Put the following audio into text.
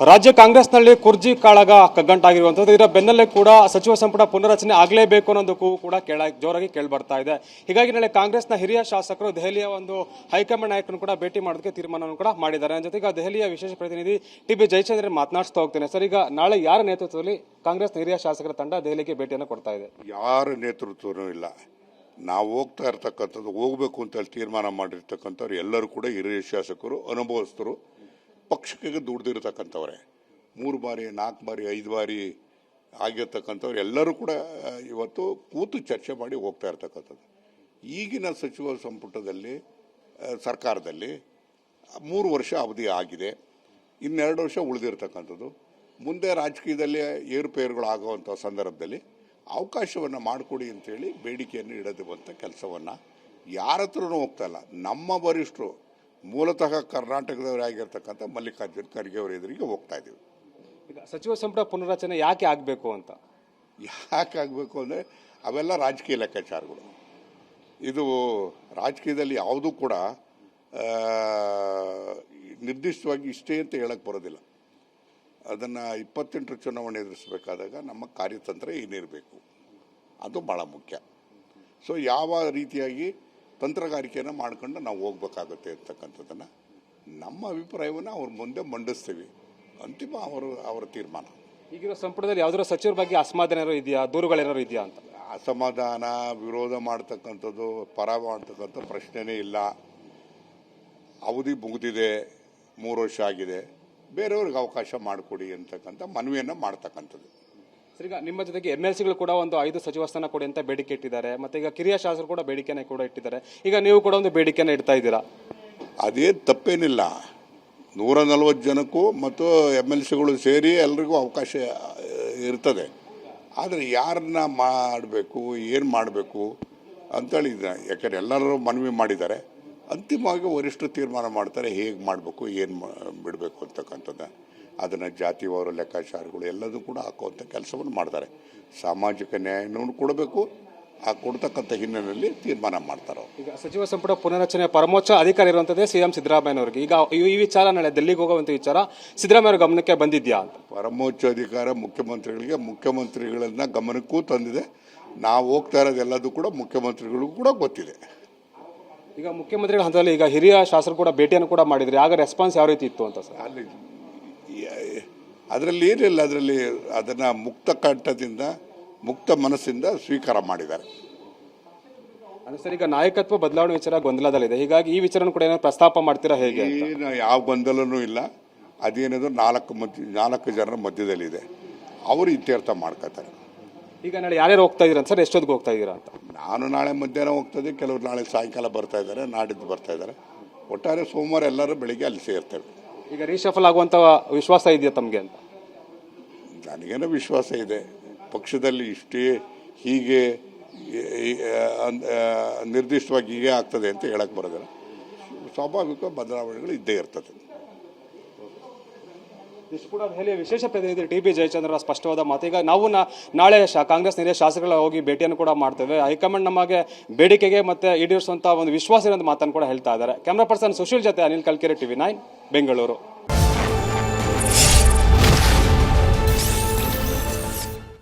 ರಾಜ್ಯ ಕಾಂಗ್ರೆಸ್ನಲ್ಲಿ ಕುರ್ಜಿ ಕಾಳಗ ಕಗ್ಗಂಟಾಗಿರುವಂಥದ್ದು. ಇದರ ಬೆನ್ನಲ್ಲೇ ಕೂಡ ಸಚಿವ ಸಂಪುಟ ಪುನರಚನೆ ಆಗಲೇಬೇಕು ಅನ್ನೋದು ಕೂಗು ಕೂಡ ಜೋರಾಗಿ ಕೇಳಿಬರ್ತಾ ಇದೆ. ಹೀಗಾಗಿ ನಾಳೆ ಕಾಂಗ್ರೆಸ್ನ ಹಿರಿಯ ಶಾಸಕರು ದೆಹಲಿಯ ಒಂದು ಹೈಕಮಾಂಡ್ ನಾಯಕರನ್ನು ಕೂಡ ಭೇಟಿ ಮಾಡೋದಕ್ಕೆ ತೀರ್ಮಾನವನ್ನು ಕೂಡ ಮಾಡಿದ್ದಾರೆ. ಜೊತೆಗೆ ದೆಹಲಿಯ ವಿಶೇಷ ಪ್ರತಿನಿಧಿ ಟಿ.ಬಿ. ಜಯಚಂದ್ರನ್ ಮಾತನಾಡಿಸ್ತಾ ಹೋಗ್ತೇನೆ. ಸರ್, ಈಗ ನಾಳೆ ಯಾರ ನೇತೃತ್ವದಲ್ಲಿ ಕಾಂಗ್ರೆಸ್ನ ಹಿರಿಯ ಶಾಸಕರ ತಂಡ ದೆಹಲಿಗೆ ಭೇಟಿಯನ್ನು ಕೊಡ್ತಾ ಇದೆ? ಯಾರ ನೇತೃತ್ವನೂ ಇಲ್ಲ. ನಾವು ಹೋಗ್ತಾ ಇರ್ತಕ್ಕಂಥದ್ದು, ಹೋಗ್ಬೇಕು ಅಂತ ತೀರ್ಮಾನ ಮಾಡಿರ್ತಕ್ಕಂಥವ್ರು ಎಲ್ಲರೂ ಕೂಡ ಹಿರಿಯ ಶಾಸಕರು, ಅನುಭವಸ್ಥರು, ಪಕ್ಷಕ್ಕೆ ದುಡ್ದಿರ್ತಕ್ಕಂಥವ್ರೆ. 3 ಬಾರಿ 4 ಬಾರಿ 5 ಬಾರಿ ಆಗಿರ್ತಕ್ಕಂಥವ್ರು ಎಲ್ಲರೂ ಕೂಡ ಇವತ್ತು ಕೂತು ಚರ್ಚೆ ಮಾಡಿ ಹೋಗ್ತಾ ಇರ್ತಕ್ಕಂಥದ್ದು. ಈಗಿನ ಸಚಿವ ಸಂಪುಟದಲ್ಲಿ ಸರ್ಕಾರದಲ್ಲಿ 3 ವರ್ಷ ಅವಧಿ ಆಗಿದೆ, 2 ವರ್ಷ ಉಳಿದಿರ್ತಕ್ಕಂಥದ್ದು. ಮುಂದೆ ರಾಜಕೀಯದಲ್ಲಿ ಏರುಪೇರುಗಳಾಗುವಂಥ ಸಂದರ್ಭದಲ್ಲಿ ಅವಕಾಶವನ್ನು ಮಾಡಿಕೊಡಿ ಅಂತೇಳಿ ಬೇಡಿಕೆಯನ್ನು ಇಡೋದುವಂಥ ಕೆಲಸವನ್ನು ಯಾರ ಹತ್ರನೂ ಹೋಗ್ತಾ ಇಲ್ಲ. ನಮ್ಮ ವರಿಷ್ಠರು ಮೂಲತಃ ಕರ್ನಾಟಕದವರಾಗಿರ್ತಕ್ಕಂಥ ಮಲ್ಲಿಕಾರ್ಜುನ್ ಖರ್ಗೆ ಅವರ ಎದುರಿಗೆ ಹೋಗ್ತಾ ಇದ್ದೀವಿ. ಈಗ ಸಚಿವ ಸಂಪುಟ ಪುನರಚನೆ ಯಾಕೆ ಆಗಬೇಕು ಅಂತ? ಯಾಕೆ ಆಗಬೇಕು ಅಂದರೆ ಅವೆಲ್ಲ ರಾಜಕೀಯ ಲೆಕ್ಕಾಚಾರಗಳು. ಇದು ರಾಜಕೀಯದಲ್ಲಿ ಯಾವುದೂ ಕೂಡ ನಿರ್ದಿಷ್ಟವಾಗಿ ಇಷ್ಟೇ ಅಂತ ಹೇಳಕ್ಕೆ ಬರೋದಿಲ್ಲ. ಅದನ್ನು 28 ಚುನಾವಣೆ ಎದುರಿಸಬೇಕಾದಾಗ ನಮ್ಮ ಕಾರ್ಯತಂತ್ರ ಏನಿರಬೇಕು ಅದು ಭಾಳ ಮುಖ್ಯ. ಸೊ ಯಾವ ರೀತಿಯಾಗಿ ತಂತ್ರಗಾರಿಕೆಯನ್ನು ಮಾಡ್ಕೊಂಡು ನಾವು ಹೋಗ್ಬೇಕಾಗುತ್ತೆ ಅಂತಕ್ಕಂಥದ್ದನ್ನು ನಮ್ಮ ಅಭಿಪ್ರಾಯವನ್ನು ಅವ್ರ ಮುಂದೆ ಮಂಡಿಸ್ತೀವಿ. ಅಂತಿಮ ಅವರ ತೀರ್ಮಾನ. ಈಗಿರೋ ಸಂಪುಟದಲ್ಲಿ ಯಾವುದೋ ಸಚಿವರ ಬಗ್ಗೆ ಅಸಮಾಧಾನ ಏನಾರು ಇದೆಯಾ, ದೂರುಗಳೇನಾರು ಇದೆಯಾ ಅಂತ? ಅಸಮಾಧಾನ, ವಿರೋಧ ಮಾಡ್ತಕ್ಕಂಥದ್ದು, ಪರ ಮಾಡ್ತಕ್ಕಂಥ ಪ್ರಶ್ನೆನೇ ಇಲ್ಲ. ಅವಧಿ ಮುಗಿದಿದೆ, 3 ವರ್ಷ ಆಗಿದೆ, ಬೇರೆಯವ್ರಿಗೆ ಅವಕಾಶ ಮಾಡಿಕೊಡಿ ಅಂತಕ್ಕಂಥ ಮನವಿಯನ್ನು ಮಾಡ್ತಕ್ಕಂಥದ್ದು. ಸರ್, ಈಗ ನಿಮ್ಮ ಜೊತೆಗೆ MLCಗಳು ಕೂಡ ಒಂದು 5 ಸಚಿವ ಸ್ಥಾನ ಕೊಡಿ ಅಂತ ಬೇಡಿಕೆ ಇಟ್ಟಿದ್ದಾರೆ. ಮತ್ತೆ ಈಗ ಕಿರಿಯ ಶಾಸಕರು ಕೂಡ ಬೇಡಿಕೆನ ಕೂಡ ಇಟ್ಟಿದ್ದಾರೆ. ಈಗ ನೀವು ಕೂಡ ಒಂದು ಬೇಡಿಕೆನ ಇಡ್ತಾ ಇದ್ದೀರಾ? ಅದೇ ತಪ್ಪೇನಿಲ್ಲ. 140 ಜನಕ್ಕೂ ಮತ್ತು MLCಗಳು ಸೇರಿ ಎಲ್ರಿಗೂ ಅವಕಾಶ ಇರ್ತದೆ. ಆದರೆ ಯಾರನ್ನ ಮಾಡಬೇಕು, ಏನು ಮಾಡಬೇಕು ಅಂತೇಳಿ, ಯಾಕಂದರೆ ಎಲ್ಲರೂ ಮನವಿ ಮಾಡಿದ್ದಾರೆ. ಅಂತಿಮವಾಗಿ ವರಿಷ್ಠರು ತೀರ್ಮಾನ ಮಾಡ್ತಾರೆ ಹೇಗೆ ಮಾಡಬೇಕು, ಏನು ಬಿಡಬೇಕು ಅಂತಕ್ಕಂಥದ್ದು. ಅದನ್ನು ಜಾತಿವಾರು ಲೆಕ್ಕಾಚಾರಗಳು ಎಲ್ಲದೂ ಕೂಡ ಹಾಕುವಂಥ ಕೆಲಸವನ್ನು ಮಾಡ್ತಾರೆ. ಸಾಮಾಜಿಕ ನ್ಯಾಯನೂ ಕೊಡಬೇಕು, ಆ ಕೊಡ್ತಕ್ಕಂಥ ಹಿನ್ನೆಲೆಯಲ್ಲಿ ತೀರ್ಮಾನ ಮಾಡ್ತಾರೆ. ಈಗ ಸಚಿವ ಸಂಪುಟ ಪುನರಚನೆ ಪರಮೋಚ್ಚ ಅಧಿಕಾರ ಇರುವಂಥದ್ದೇ CM ಸಿದ್ದರಾಮಯ್ಯನವರಿಗೆ. ಈಗ ಈ ವಿಚಾರ ನಾಳೆ ಡೆಲ್ಲಿಗೆ ಹೋಗುವಂಥ ವಿಚಾರ ಸಿದ್ದರಾಮಯ್ಯ ಗಮನಕ್ಕೆ ಬಂದಿದೆಯಾ ಅಂತ? ಪರಮೋಚ್ಚ ಅಧಿಕಾರ ಮುಖ್ಯಮಂತ್ರಿಗಳಿಗೆ, ಮುಖ್ಯಮಂತ್ರಿಗಳನ್ನ ಗಮನಕ್ಕೂ ತಂದಿದೆ. ನಾವು ಹೋಗ್ತಾ ಇರೋದೆಲ್ಲದೂ ಕೂಡ ಮುಖ್ಯಮಂತ್ರಿಗಳಿಗೂ ಕೂಡ ಗೊತ್ತಿದೆ. ಈಗ ಮುಖ್ಯಮಂತ್ರಿಗಳ ಹಂತದಲ್ಲಿ ಈಗ ಹಿರಿಯ ಶಾಸಕರು ಕೂಡ ಭೇಟಿಯನ್ನು ಕೂಡ ಮಾಡಿದರೆ ಆಗ ರೆಸ್ಪಾನ್ಸ್ ಯಾವ ರೀತಿ ಇತ್ತು ಅಂತ ಸರ್? ಅದರಲ್ಲಿ ಏನಿಲ್ಲ, ಅದರಲ್ಲಿ ಅದನ್ನು ಮುಕ್ತ ಕಂಠದಿಂದ, ಮುಕ್ತ ಮನಸ್ಸಿಂದ ಸ್ವೀಕಾರ ಮಾಡಿದ್ದಾರೆ. ಅದೇ ಸರ್, ಈಗ ನಾಯಕತ್ವ ಬದಲಾವಣೆ ವಿಚಾರ ಗೊಂದಲದಲ್ಲಿದೆ. ಹೀಗಾಗಿ ಈ ವಿಚಾರ ಕೂಡ ಏನೋ ಪ್ರಸ್ತಾಪ ಮಾಡ್ತೀರಾ ಹೇಗೆ? ಏನು ಯಾವ ಗೊಂದಲನೂ ಇಲ್ಲ. ಅದೇನದು 4 ಜನರ ಮಧ್ಯದಲ್ಲಿದೆ, ಅವರು ಇತ್ಯರ್ಥ ಮಾಡ್ಕೋತಾರೆ. ಈಗ ನಾಳೆ ಯಾರ್ಯಾರು ಹೋಗ್ತಾ ಇದ್ದೀರಾ ಸರ್? ಎಷ್ಟೊತ್ತಿಗೆ ಹೋಗ್ತಾ ಇದ್ದೀರಾ ಅಂತ? ನಾನು ನಾಳೆ ಮಧ್ಯಾಹ್ನ ಹೋಗ್ತದೆ, ಕೆಲವರು ನಾಳೆ ಸಾಯಂಕಾಲ ಬರ್ತಾ ಇದ್ದಾರೆ, ನಾಡಿದ್ದು ಬರ್ತಾ ಇದ್ದಾರೆ. ಒಟ್ಟಾರೆ ಸೋಮವಾರ ಎಲ್ಲರೂ ಬೆಳಿಗ್ಗೆ ಅಲ್ಲಿ ಸೇರ್ತೇವೆ. ಈಗ ರೀಶಫಲ್ ಆಗುವಂಥ ವಿಶ್ವಾಸ ಇದೆಯಾ ತಮಗೆ ಅಂತ? ನನಗೇನೋ ವಿಶ್ವಾಸ ಇದೆ. ಪಕ್ಷದಲ್ಲಿ ಇಷ್ಟೇ ಹೀಗೆ ನಿರ್ದಿಷ್ಟವಾಗಿ ಹೀಗೆ ಆಗ್ತದೆ ಅಂತ ಹೇಳಕ್ಕೆ ಬರೋದಿಲ್ಲ. ಸ್ವಾಭಾವಿಕ ಬದಲಾವಣೆಗಳು ಇದ್ದೇ ಇರ್ತದೆ. ಇಷ್ಟು ಕೂಡ ದೆಹಲಿಯ ವಿಶೇಷ ಪ್ರತಿನಿಧಿ ಟಿ.ಬಿ. ಜಯಚಂದ್ರ ಸ್ಪಷ್ಟವಾದ ಮಾತು. ಈಗ ನಾವು ನಾಳೆ ಕಾಂಗ್ರೆಸ್ ಹಿರಿಯ ಶಾಸಕರ ಹೋಗಿ ಭೇಟಿಯನ್ನು ಕೂಡ ಮಾಡ್ತೇವೆ. ಹೈಕಮಾಂಡ್ ನಮಗೆ ಬೇಡಿಕೆಗೆ ಮತ್ತೆ ಈಡೇರಿಸುವಂಥ ಒಂದು ವಿಶ್ವಾಸ ಇರೋದು ಮಾತನ್ನು ಕೂಡ ಹೇಳ್ತಾ ಇದ್ದಾರೆ. ಕ್ಯಾಮ್ರಾ ಪರ್ಸನ್ ಸುಶೀಲ್ ಜೊತೆ ಅನಿಲ್ ಕಲ್ಕೆರೆ, TV9 ಬೆಂಗಳೂರು.